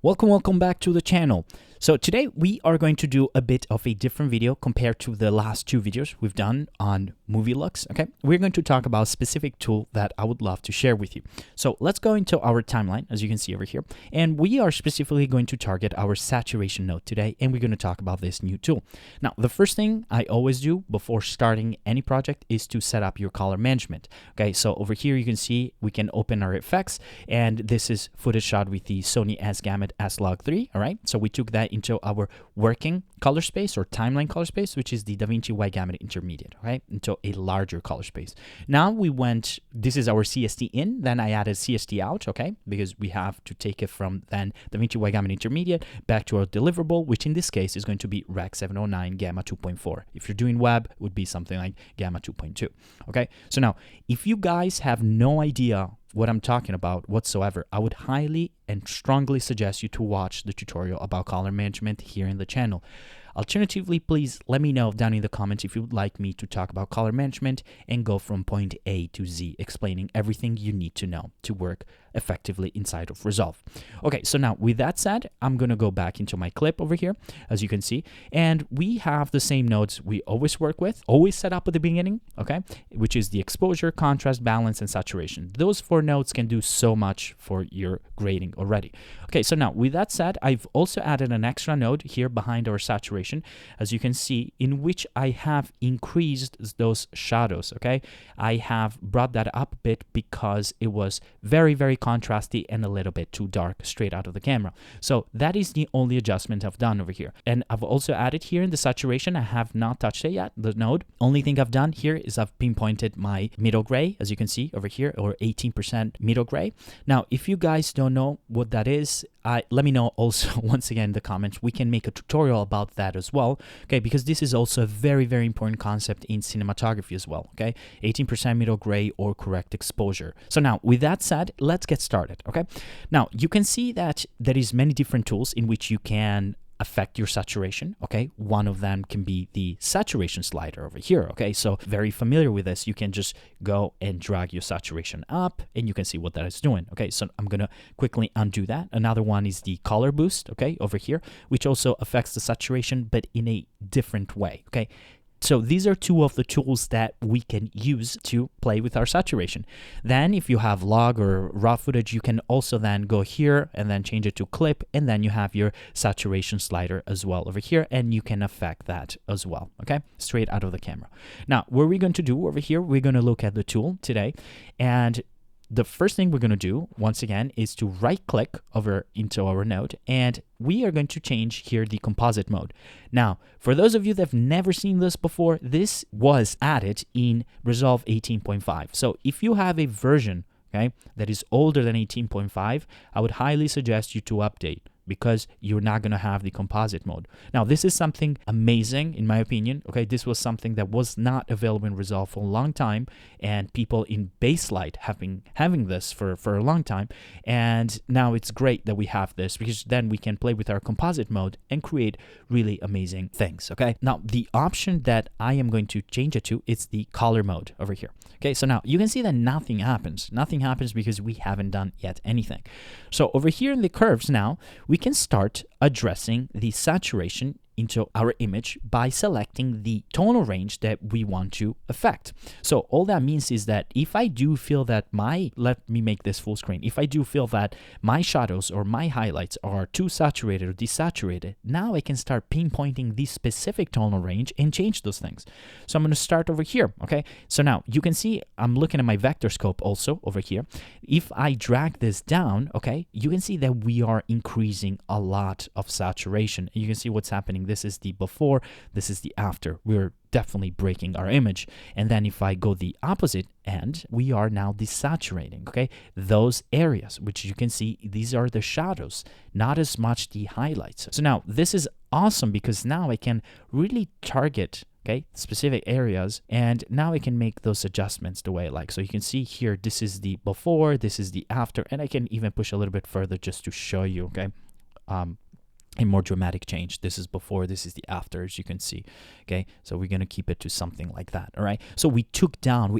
Welcome back to the channel. So today we are going to do a bit of a different video compared to the last two videos we've done on movie looks. Okay, we're going to talk about a specific tool that I would love to share with you. So let's go into our timeline, as you can see over here, and we are specifically going to target our saturation node today, and we're going to talk about this new tool. Now, the first thing I always do before starting any project is to set up your color management. Okay, so over here you can see we can open our effects, and this is footage shot with the Sony S-Gamut S-Log3. All right, so we took that into our working color space or timeline color space, which is the DaVinci Wide-Gamut Intermediate, right, into a larger color space. Now we went, this is our CST in, then I added CST out, okay, because we have to take it from then DaVinci Wide-Gamut Intermediate back to our deliverable, which in this case is going to be Rec 709 Gamma 2.4. If you're doing web, it would be something like Gamma 2.2, okay? So now, if you guys have no idea what I'm talking about whatsoever, I would highly and strongly suggest you to watch the tutorial about color management here in the channel. Alternatively, please let me know down in the comments if you would like me to talk about color management and go from point A to Z, explaining everything you need to know to work effectively inside of Resolve. Okay, so now with that said, I'm gonna go back into my clip over here, as you can see, and we have the same nodes we always work with, always set up at the beginning, okay, which is the exposure, contrast, balance, and saturation. Those four nodes can do so much for your grading already. Okay, so now with that said, I've also added an extra node here behind our saturation, as you can see, in which I have increased those shadows, okay? I have brought that up a bit because it was very contrasty and a little bit too dark straight out of the camera. So that is the only adjustment I've done over here. And I've also added here in the saturation, I have not touched it yet, the node. Only thing I've done here is I've pinpointed my middle gray, as you can see over here, or 18% middle gray. Now, if you guys don't know what that is, let me know also once again in the comments. We can make a tutorial about that as well, okay, because this is also a very important concept in cinematography as well, okay? 18% middle gray or correct exposure. So now with that said, let's get started, okay? Now you can see that there is many different tools in which you can affect your saturation, okay? One of them can be the saturation slider over here, okay? So very familiar with this, you can just go and drag your saturation up and you can see what that is doing, okay? So I'm gonna quickly undo that. Another one is the color boost, okay, over here, which also affects the saturation, but in a different way, okay? So these are two of the tools that we can use to play with our saturation. Then if you have log or raw footage, you can also then go here and then change it to clip, and then you have your saturation slider as well over here, and you can affect that as well, okay? Straight out of the camera. Now, what we're going to do over here, we're going to look at the tool today, and the first thing we're going to do, once again, is to right-click over into our node, and we are going to change here the composite mode. Now, for those of you that have never seen this before, this was added in Resolve 18.5. So if you have a version, okay, that is older than 18.5, I would highly suggest you to update, because you're not going to have the composite mode. Now, this is something amazing, in my opinion, okay? This was something that was not available in Resolve for a long time, and people in Baselight have been having this for a long time, and now it's great that we have this, because then we can play with our composite mode and create really amazing things, okay? Now, the option that I am going to change it to is the color mode over here. Okay, so now you can see that nothing happens. Nothing happens because we haven't done yet anything. So over here in the curves now, we can start addressing the saturation into our image by selecting the tonal range that we want to affect. So all that means is that if I do feel that let me make this full screen, if I do feel that my shadows or my highlights are too saturated or desaturated, now I can start pinpointing the specific tonal range and change those things. So I'm going to start over here, okay? So now you can see I'm looking at my vector scope also over here. If I drag this down, okay, you can see that we are increasing a lot of saturation. You can see what's happening. This is the before, this is the after. We're definitely breaking our image. And then if I go the opposite end, we are now desaturating, okay? Those areas, which you can see, these are the shadows, not as much the highlights. So now this is awesome because now I can really target, okay, specific areas, and now I can make those adjustments the way I like. So you can see here, this is the before, this is the after, and I can even push a little bit further just to show you, okay? a more dramatic change. This is before, this is the after, as you can see. Okay, so we're going to keep it to something like that. All right, so we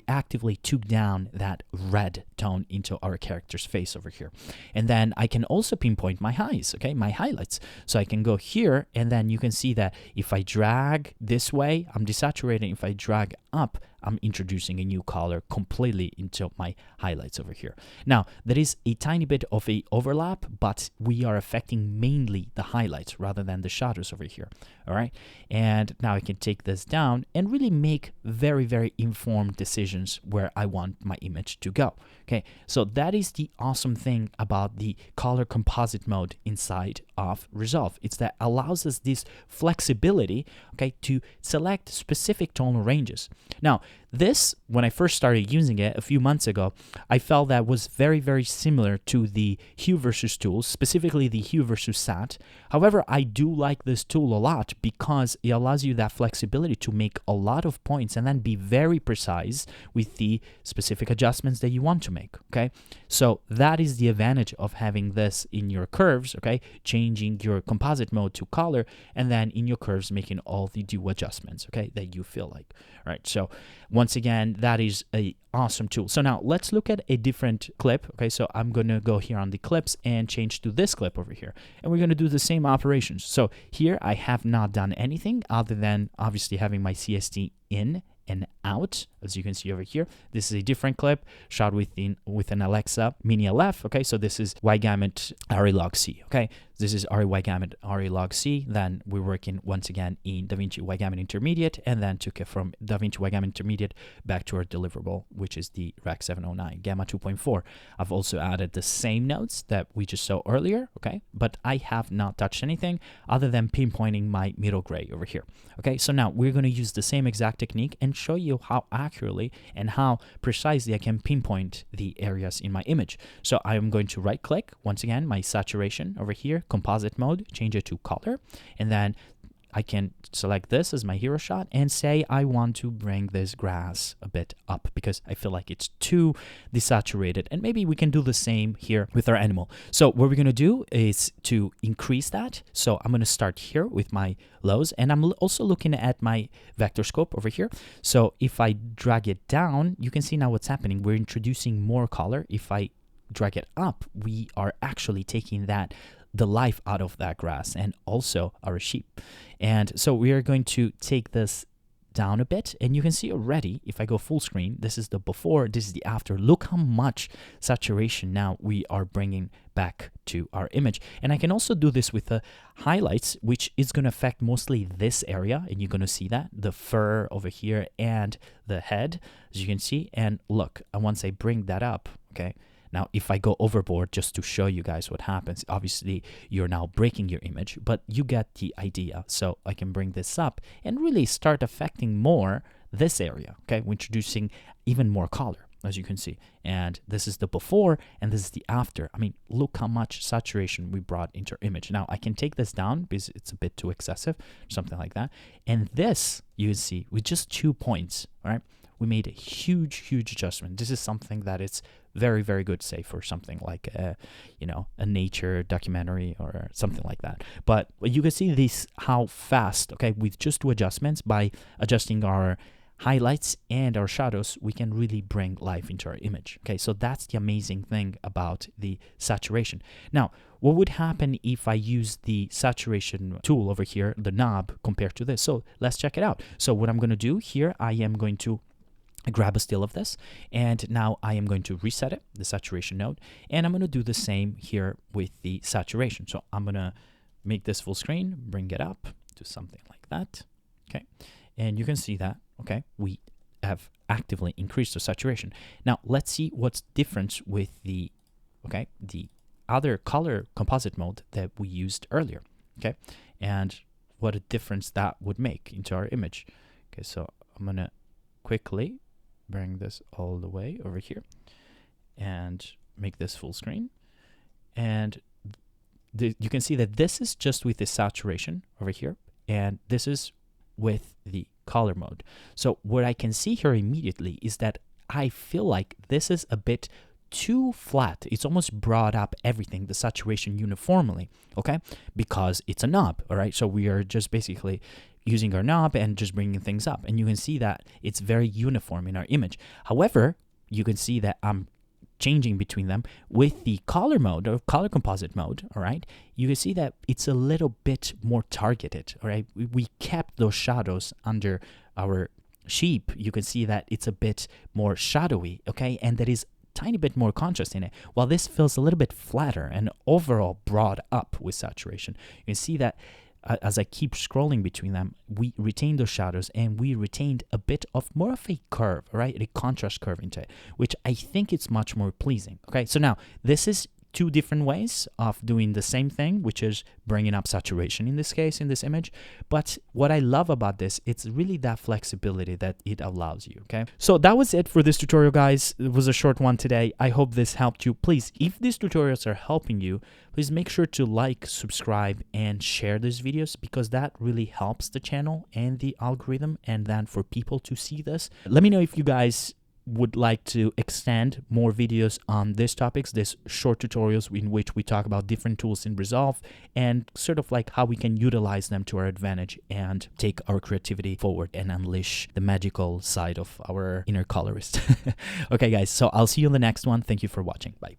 actively took down that red tone into our character's face over here. And then I can also pinpoint my highs, okay, my highlights. So I can go here, and then you can see that if I drag this way, I'm desaturating. If I drag up, I'm introducing a new color completely into my highlights over here. Now, there is a tiny bit of a overlap, but we are affecting mainly the highlights rather than the shadows over here. All right, and now I can take this down and really make very, very informed decisions where I want my image to go. Okay, so that is the awesome thing about the color composite mode inside of Resolve. It's that allows us this flexibility, okay, to select specific tonal ranges. Now, this, when I first started using it a few months ago, I felt that was very, very similar to the hue versus tools, specifically the hue versus sat. However, I do like this tool a lot because it allows you that flexibility to make a lot of points and then be very precise with the specific adjustments that you want to make, okay? So that is the advantage of having this in your curves, okay? Changing your composite mode to color, and then in your curves making all the due adjustments, okay, that you feel like. All right, so once again, that is a awesome tool. So now let's look at a different clip. Okay, so I'm going to go here on the clips and change to this clip over here. And we're going to do the same operations. So here I have not done anything other than obviously having my CST in and out, as you can see over here. This is a different clip shot with an Alexa Mini LF. Okay, so this is Y-Gamut Log C. Okay, this is Y-Gamut Log C. Then we're working once again in DaVinci Y-Gamut Intermediate, and then took it from DaVinci Y-Gamut Intermediate back to our deliverable, which is the Rec 709 Gamma 2.4. I've also added the same notes that we just saw earlier. Okay, but I have not touched anything other than pinpointing my middle gray over here. Okay, so now we're going to use the same exact technique and show you how accurately and how precisely I can pinpoint the areas in my image. So I'm going to right click, once again, my saturation over here, composite mode, change it to color, and then I can select this as my hero shot and say I want to bring this grass a bit up because I feel like it's too desaturated, and maybe we can do the same here with our animal. So what we're going to do is to increase that. So I'm going to start here with my lows, and I'm also looking at my vector scope over here. So if I drag it down, you can see now what's happening. We're introducing more color. If I drag it up, we are actually taking the life out of that grass and also our sheep. And so we are going to take this down a bit, and you can see already, if I go full screen, this is the before, this is the after. Look how much saturation now we are bringing back to our image. And I can also do this with the highlights, which is going to affect mostly this area, and you're going to see that, the fur over here and the head, as you can see. And look, once I bring that up, okay, now, if I go overboard just to show you guys what happens, obviously you're now breaking your image, but you get the idea. So I can bring this up and really start affecting more this area, okay? We're introducing even more color, as you can see. And this is the before, and this is the after. I mean, look how much saturation we brought into our image. Now, I can take this down because it's a bit too excessive, something like that. And this, you see, with just 2 points, all right? We made a huge, huge adjustment. This is something that it's very, very good, say, for something like a nature documentary or something like that. But you can see this, how fast, okay, with just 2 adjustments, by adjusting our highlights and our shadows, we can really bring life into our image. Okay, so that's the amazing thing about the saturation. Now, what would happen if I use the saturation tool over here, the knob, compared to this? So let's check it out. So what I'm going to do here, I am going to grab a still of this, and now I am going to reset it, the saturation node, and I'm going to do the same here with the saturation. So I'm going to make this full screen, bring it up to something like that, okay, and you can see that, okay, we have actively increased the saturation. Now let's see what's different with the other color composite mode that we used earlier, okay, and what a difference that would make into our image. Okay, so I'm going to quickly bring this all the way over here and make this full screen, and you can see that this is just with the saturation over here, and this is with the color mode. So what I can see here immediately is that I feel like this is a bit too flat. It's almost brought up everything, the saturation uniformly, okay? Because it's a knob, all right? So we are just basically using our knob and just bringing things up. And you can see that it's very uniform in our image. However, you can see that I'm changing between them with the color mode or color composite mode, all right? You can see that it's a little bit more targeted, all right? We kept those shadows under our sheep. You can see that it's a bit more shadowy, okay? And there is tiny bit more contrast in it, while this feels a little bit flatter and overall brought up with saturation. You can see that as I keep scrolling between them, we retained those shadows and we retained a bit of more of a curve, right? A contrast curve into it, which I think it's much more pleasing. Okay, so now this is two different ways of doing the same thing, which is bringing up saturation in this case, in this image. But what I love about this, it's really that flexibility that it allows you, okay? So that was it for this tutorial, guys. It was a short one today. I hope this helped you. Please, if these tutorials are helping you, please make sure to like, subscribe, and share these videos, because that really helps the channel and the algorithm, and then for people to see this. Let me know if you guys would like to extend more videos on these topics, these short tutorials in which we talk about different tools in Resolve and sort of like how we can utilize them to our advantage and take our creativity forward and unleash the magical side of our inner colorist. Okay, guys, so I'll see you in the next one. Thank you for watching. Bye.